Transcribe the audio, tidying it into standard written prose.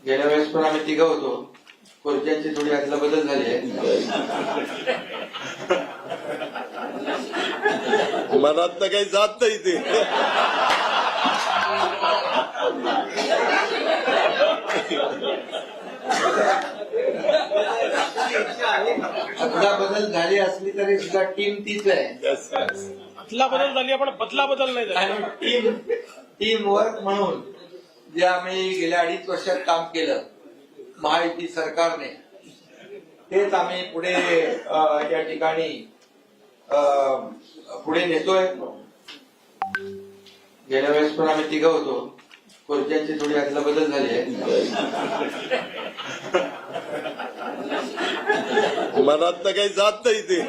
गेल्या वेळेस पण आम्ही तिघं होतो. खुर्च्यांची थोडी अदला बदल झाली आहे. मनात तर काही जात नाही ते. अदला बदल झाली असली तरी सुद्धा टीम तीच आहे. अदला बदल झाली पण बदला बदल नाही झाला. आणि टीम वर्क म्हणून जे आम्ही गेल्या 2.5 वर्षात काम केलं महायुती सरकारने, तेच आम्ही पुढे या ठिकाणी पुढे नेतोय. गेल्या वेळेस पण आम्ही तिघं होतो. खुर्च्यांची थोडी अदला बदल झाली आहे. मनात तर काही जात नाही ते.